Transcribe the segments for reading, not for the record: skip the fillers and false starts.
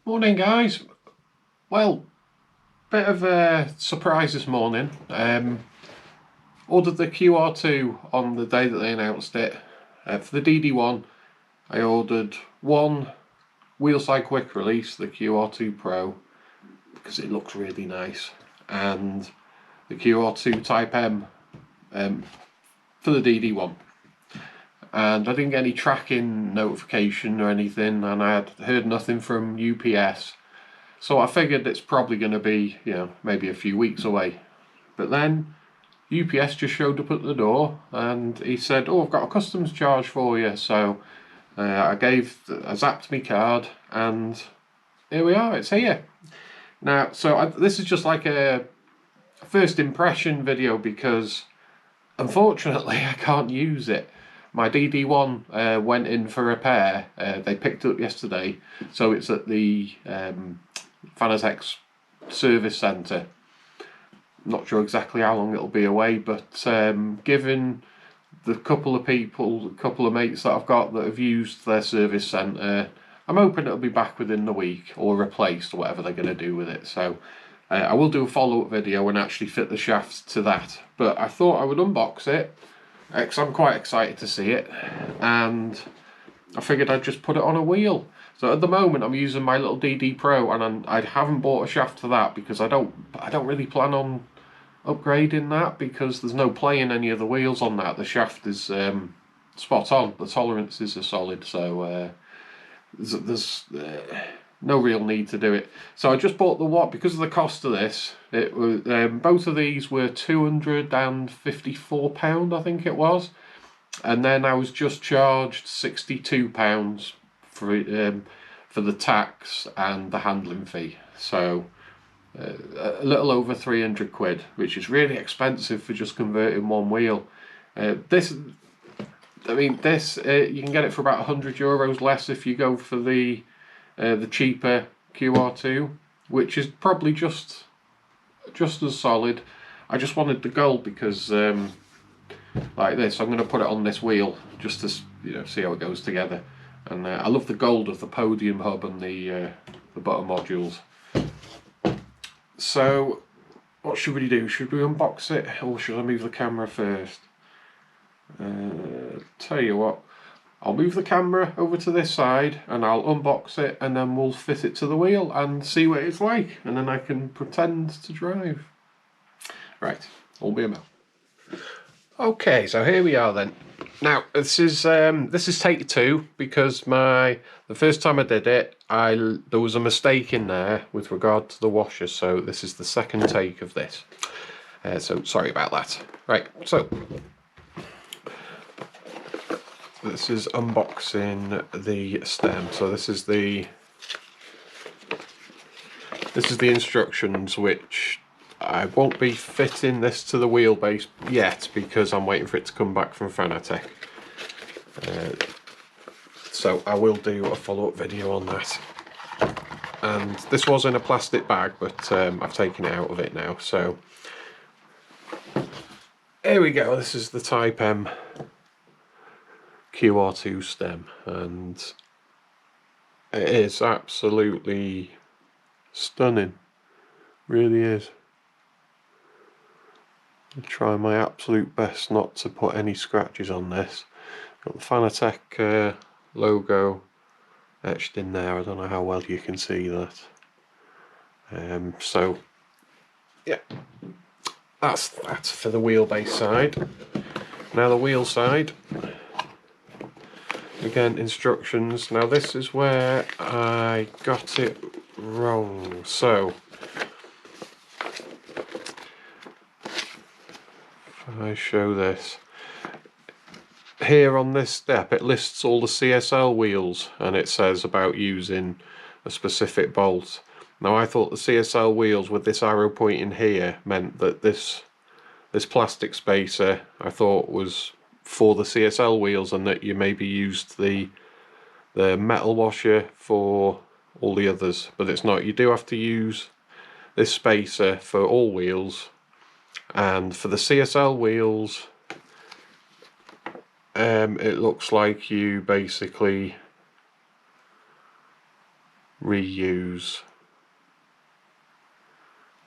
Morning guys. Well, bit of a surprise this morning. Ordered the QR2 on the day that they announced it. For the DD1 I ordered one wheelside quick release, the QR2 Pro, because it looks really nice, and the QR2 Type M for the DD1. And I didn't get any tracking notification or anything, and I had heard nothing from UPS. So I figured it's probably going to be, maybe a few weeks away. But then UPS just showed up at the door and he said, "Oh, I've got a customs charge for you." So I zapped my card and here we are, it's here. Now, this is just like a first impression video because unfortunately I can't use it. My DD1 went in for repair. They picked it up yesterday, so it's at the Fanatec service centre. Not sure exactly how long it'll be away, but given the couple of mates that I've got that have used their service centre, I'm hoping it'll be back within the week or replaced or whatever they're going to do with it. So I will do a follow-up video and actually fit the shaft to that. But I thought I would unbox it because I'm quite excited to see it, and I figured I'd just put it on a wheel. So at the moment I'm using my little DD Pro, and I haven't bought a shaft for that because I don't really plan on upgrading that because there's no play in any of the wheels on that. The shaft is spot on. The tolerances are solid, so there's no real need to do it. So I just bought the what because of the cost of this. It was both of these were £254, I think it was. And then I was just charged £62 for the tax and the handling fee. So a little over 300 quid, which is really expensive for just converting one wheel. This you can get it for about €100 less if you go for the cheaper QR2, which is probably just as solid. I just wanted the gold because like this, I'm going to put it on this wheel just to see how it goes together. And I love the gold of the podium hub and the button modules. So what should we do? Should we unbox it or should I move the camera first? Tell you what, I'll move the camera over to this side and I'll unbox it, and then we'll fit it to the wheel and see what it's like, and then I can pretend to drive. Right, all be a mo. Okay, so here we are then. Now this is take two because the first time I did it, there was a mistake in there with regard to the washer. So this is the second take of this. So sorry about that. Right, so this is unboxing the stem. So this is the instructions, which I won't be fitting this to the wheelbase yet because I'm waiting for it to come back from Fanatec. So I will do a follow-up video on that. And this was in a plastic bag, but I've taken it out of it now. So here we go. This is the Type M QR2 stem, and it is absolutely stunning. Really is. I'll try my absolute best not to put any scratches on this. Got the Fanatec logo etched in there. I don't know how well you can see that. So yeah, that's for the wheelbase side. Now the wheel side, again, instructions. Now this is where I got it wrong. So if I show this here on this step, it lists all the CSL wheels and it says about using a specific bolt. Now I thought the CSL wheels with this arrow pointing here meant that this plastic spacer I thought was for the CSL wheels, and that you maybe used the metal washer for all the others, but it's not. You do have to use this spacer for all wheels, and for the CSL wheels it looks like you basically reuse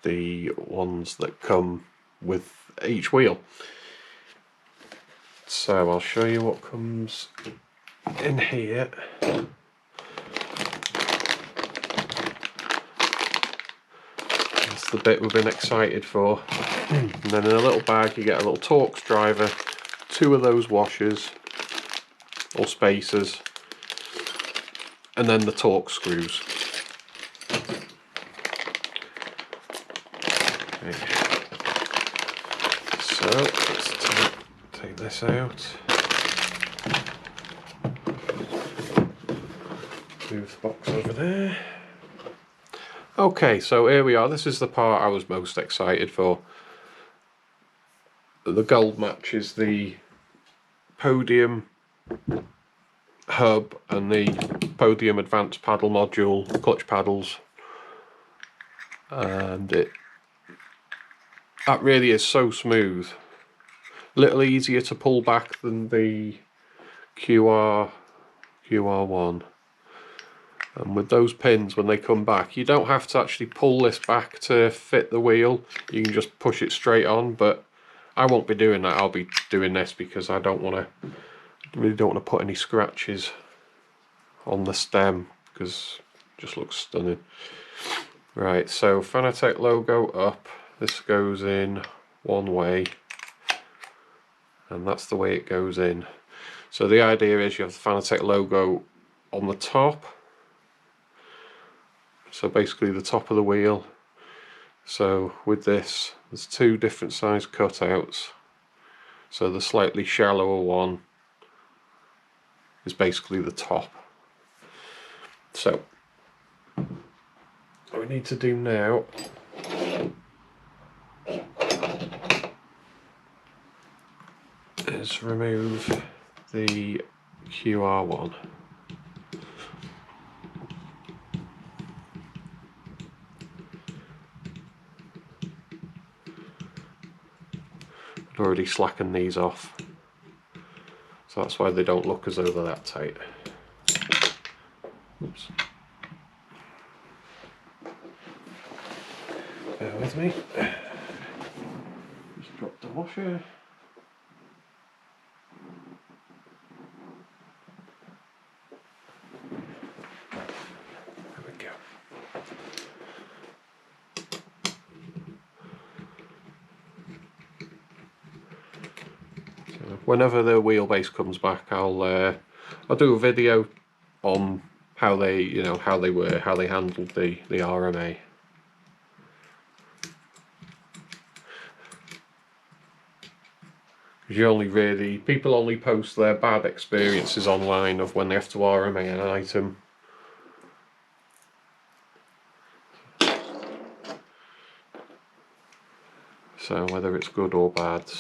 the ones that come with each wheel. So I'll show you what comes in here. That's the bit we've been excited for. And then in a little bag you get a little Torx driver, 2 of those washers or spacers, and then the Torx screws. Okay. So let's take this out. Move the box over there. Okay, so here we are. This is the part I was most excited for. The gold matches the podium hub and the podium advanced paddle module, clutch paddles, and that really is so smooth. A little easier to pull back than the QR1. And with those pins, when they come back, you don't have to actually pull this back to fit the wheel. You can just push it straight on, but I won't be doing that. I'll be doing this because I really don't want to put any scratches on the stem, because it just looks stunning. Right, so Fanatec logo up. This goes in one way, and that's the way it goes in. So the idea is you have the Fanatec logo on the top. So basically the top of the wheel. So with this, there's 2 different size cutouts. So the slightly shallower one is basically the top. So what we need to do now is remove the QR1. I've already slackened these off, so that's why they don't look as though they're that tight. Oops. Bear with me. Just drop the washer. There we go. Whenever the wheelbase comes back, I'll do a video on how they handled the RMA. Because people only post their bad experiences online of when they have to RMA an item. So whether it's good or bad.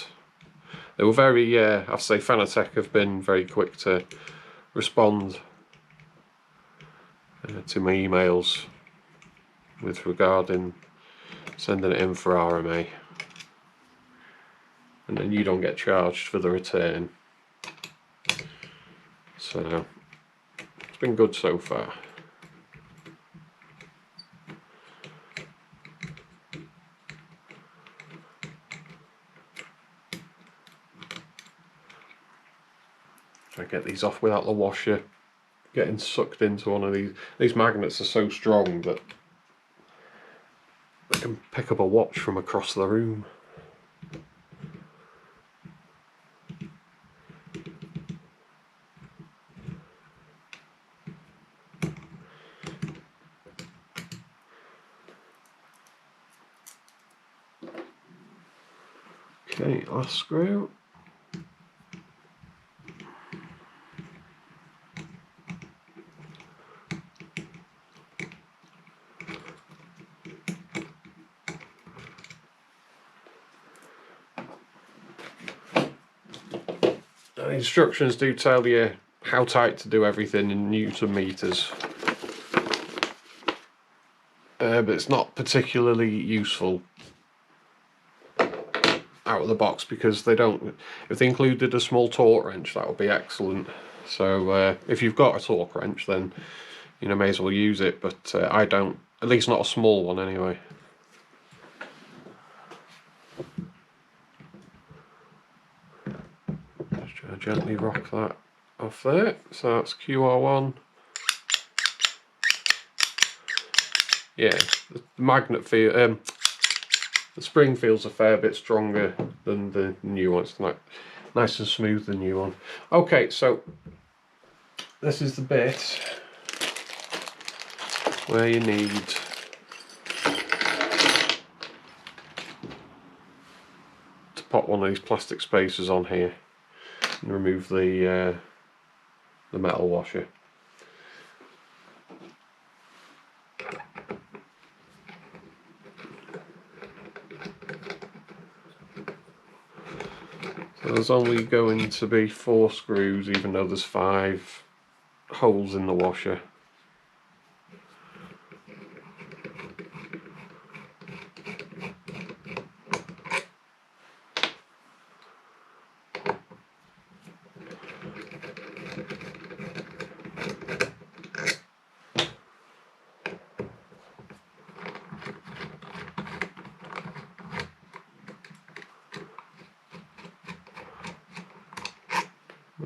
They were very, I'll say Fanatec have been very quick to respond to my emails with regarding sending it in for RMA. And then you don't get charged for the return. So it's been good so far. Try to get these off without the washer getting sucked into one of these. These magnets are so strong that they can pick up a watch from across the room. Okay, last screw. The instructions do tell you how tight to do everything in Newton meters, but it's not particularly useful out of the box, because they don't. If they included a small torque wrench, that would be excellent. So if you've got a torque wrench, then you know, may as well use it, but I don't, at least not a small one anyway. Just try to gently rock that off there. So that's QR1. Yeah, the magnet feel, the spring feels a fair bit stronger than the new one. It's like nice and smooth, the new one. Okay, so this is the bit where you need to pop one of these plastic spacers on here and remove the metal washer. So there's only going to be 4 screws, even though there's 5 holes in the washer.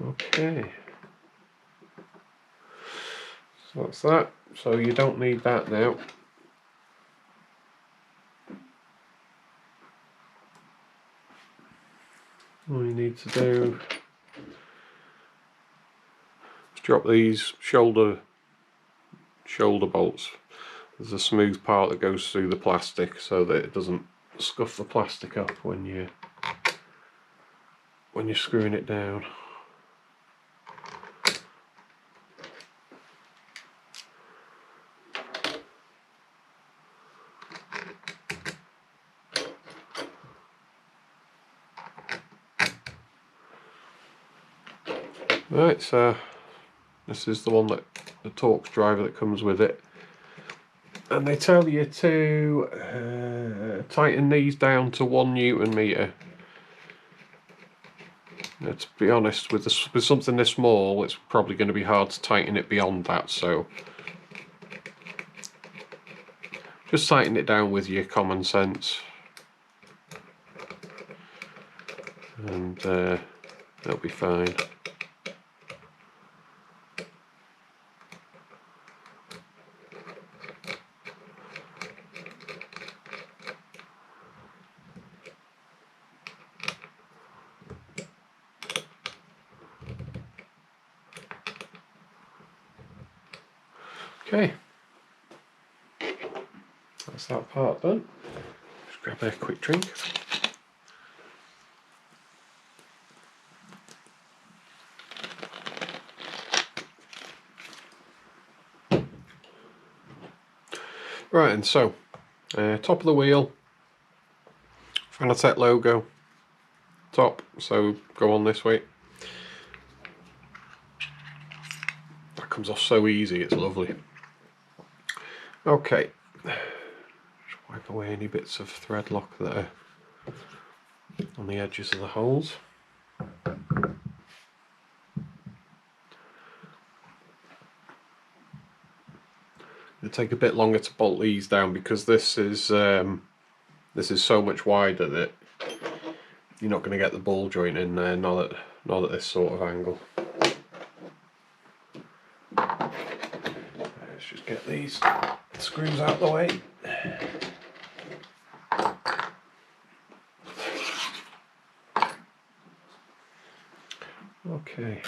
Okay, so that's that. So you don't need that now. All you need to do is drop these shoulder bolts. There's a smooth part that goes through the plastic so that it doesn't scuff the plastic up when you're screwing it down. Right, so this is the one that the Torx driver that comes with it, and they tell you to tighten these down to 1 Newton meter. Now, to be honest, with something this small, it's probably going to be hard to tighten it beyond that. So just tighten it down with your common sense, and that'll be fine. Okay, that's that part done. Just grab a quick drink. Right, and so top of the wheel, Fanatec logo, top, so go on this way. That comes off so easy, it's lovely. Okay, just wipe away any bits of thread lock that are on the edges of the holes. It'll take a bit longer to bolt these down because this is so much wider that you're not going to get the ball joint in there, not at this sort of angle. Let's just get these screws out of the way. Okay.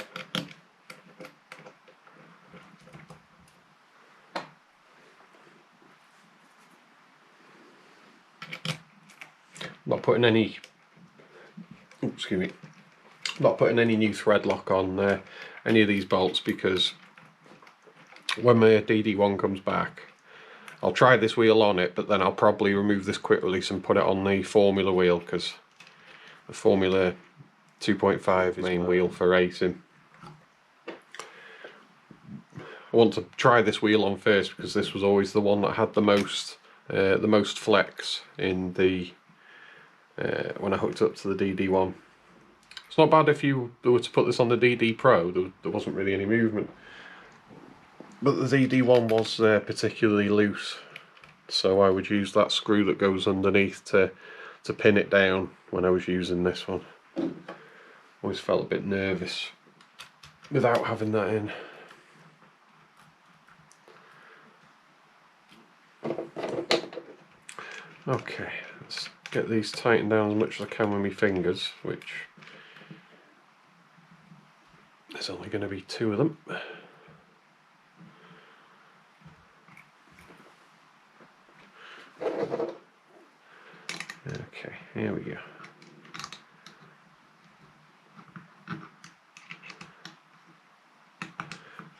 Not putting any, excuse me, not putting any new thread lock on any of these bolts, because when my DD1 comes back, I'll try this wheel on it, but then I'll probably remove this quick release and put it on the Formula wheel, because the Formula 2.5 is main wheel for racing. I want to try this wheel on first because this was always the one that had the most flex in the when I hooked up to the DD1. It's not bad if you were to put this on the DD Pro, there wasn't really any movement. but the DD1 was particularly loose, so I would use that screw that goes underneath to pin it down when I was using this one. Always felt a bit nervous without having that in. Okay, let's get these tightened down as much as I can with my fingers, which there's only going to be 2 of them. Okay, here we go.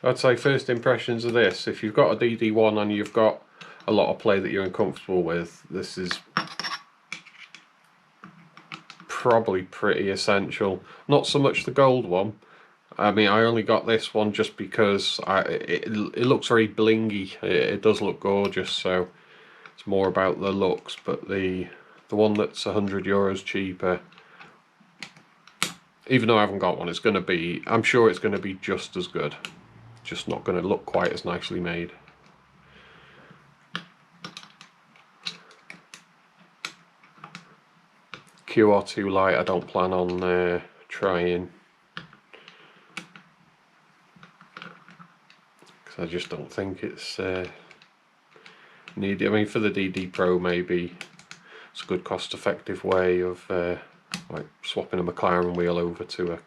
I'd say first impressions of this, if you've got a DD1 and you've got a lot of play that you're uncomfortable with, this is probably pretty essential. Not so much the gold one. I mean, I only got this one just because it looks very blingy. It does look gorgeous, so it's more about the looks. But the one that's €100 cheaper, even though I haven't got one, it's going to be, I'm sure it's going to be just as good. Just not going to look quite as nicely made. QR2 light I don't plan on trying, because I just don't think it's needed. I mean, for the DD Pro maybe it's a good cost effective way of like swapping a McLaren wheel over to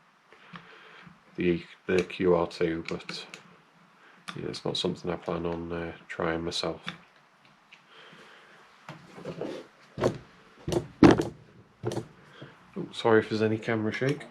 the QR2, but yeah, it's not something I plan on trying myself. Oh, sorry if there's any camera shake.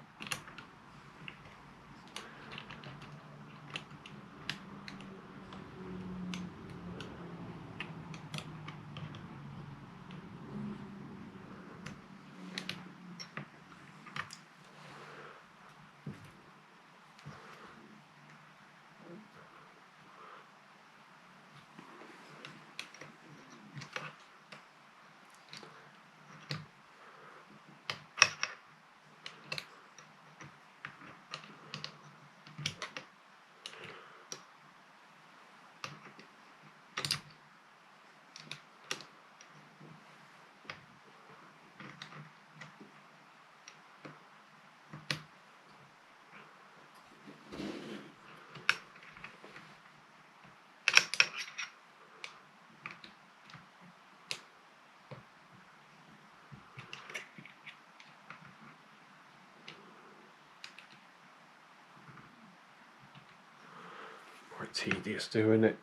Quite tedious doing it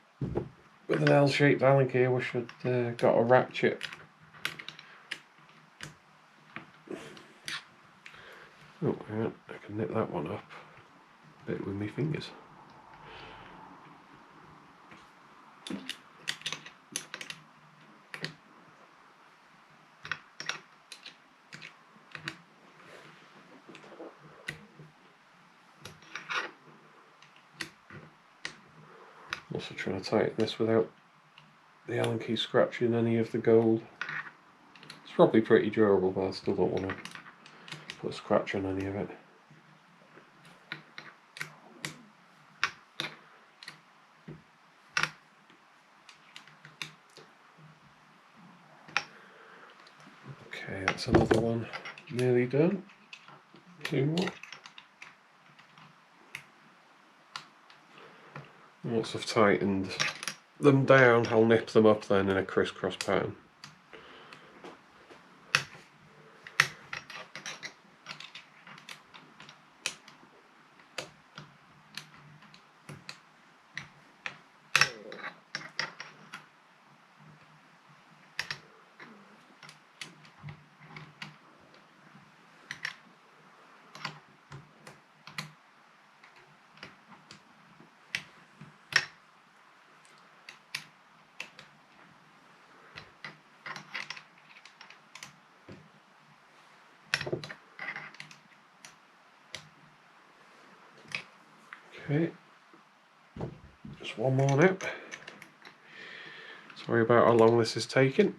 with an L-shaped Allen key. I wish I'd got a ratchet. Oh, yeah, I can knit that one up a bit with my fingers. Also trying to tighten this without the Allen key scratching any of the gold. It's probably pretty durable, but I still don't want to put a scratch on any of it. Okay, that's another one nearly done. 2 more. Once I've tightened them down, I'll nip them up then in a crisscross pattern. Okay, just one more now. Sorry about how long this is taking.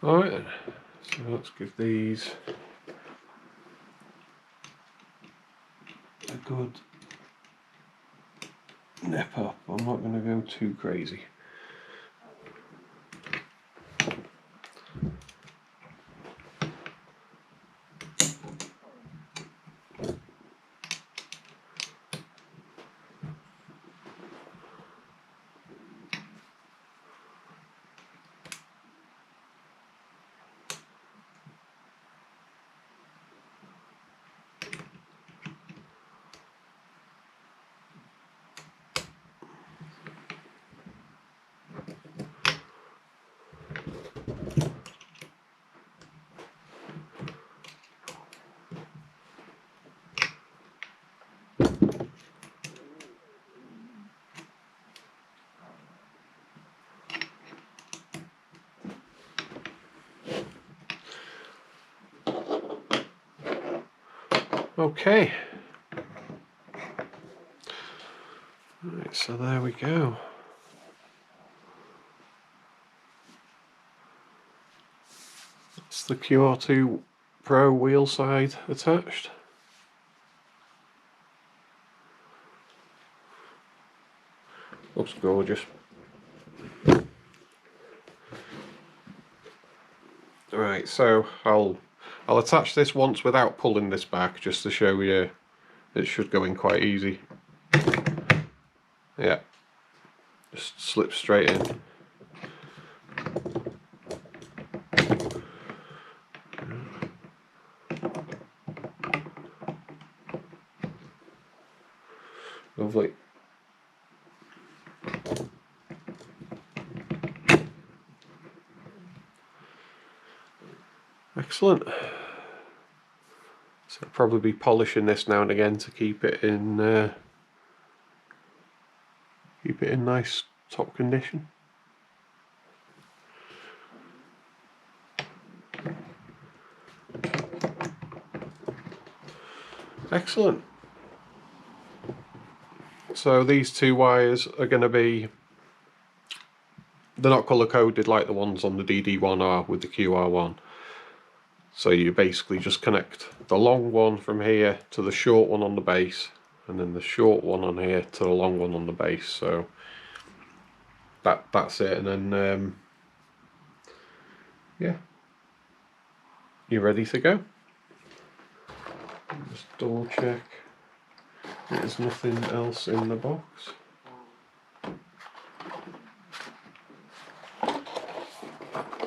Alright then, so let's give these a good nip up. I'm not going to go too crazy. Okay, right, so there we go. That's the QR2 Pro wheel side attached. Looks gorgeous. Right, so I'll attach this once without pulling this back, just to show you it should go in quite easy. Yeah, just slip straight in. Lovely. Excellent. So I'll probably be polishing this now and again to keep it in nice top condition. Excellent. So these two wires are going to be, they're not colour coded like the ones on the DD1 are with the QR1. So you basically just connect the long one from here to the short one on the base, and then the short one on here to the long one on the base. So that's it, and then yeah, you're ready to go. Just double check there's nothing else in the box.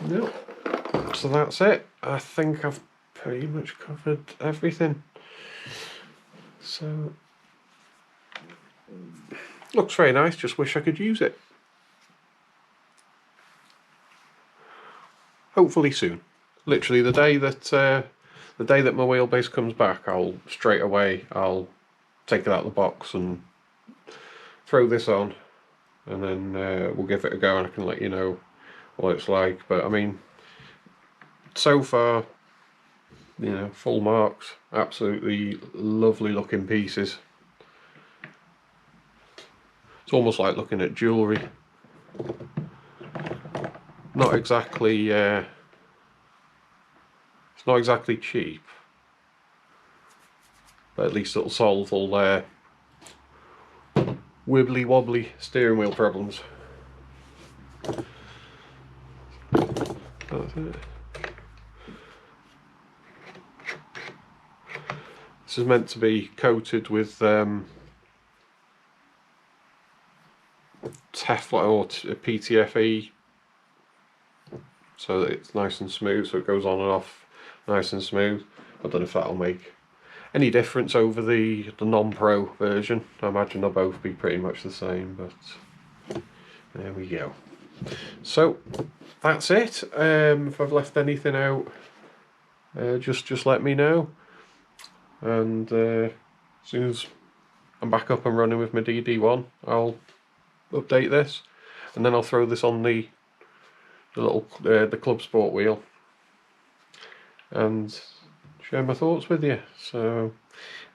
Nope. So that's it. I think I've pretty much covered everything. So looks very nice, just wish I could use it. Hopefully soon. Literally the day that my wheelbase comes back, I'll take it out of the box and throw this on, and then we'll give it a go and I can let you know what it's like. But I mean, so far, you know, full marks, absolutely lovely looking pieces. It's almost like looking at jewellery. Not exactly it's not exactly cheap, but at least it'll solve all their wibbly wobbly steering wheel problems. That's it. This is meant to be coated with Teflon or PTFE, so that it's nice and smooth, so it goes on and off nice and smooth. I don't know if that'll make any difference over the non-pro version. I imagine they'll both be pretty much the same, but there we go. So that's it. If I've left anything out, just let me know, and as soon as I'm back up and running with my DD1, I'll update this, and then I'll throw this on the little the Club Sport wheel and share my thoughts with you. So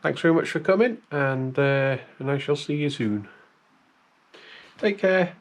thanks very much for coming, and I shall see you soon. Take care.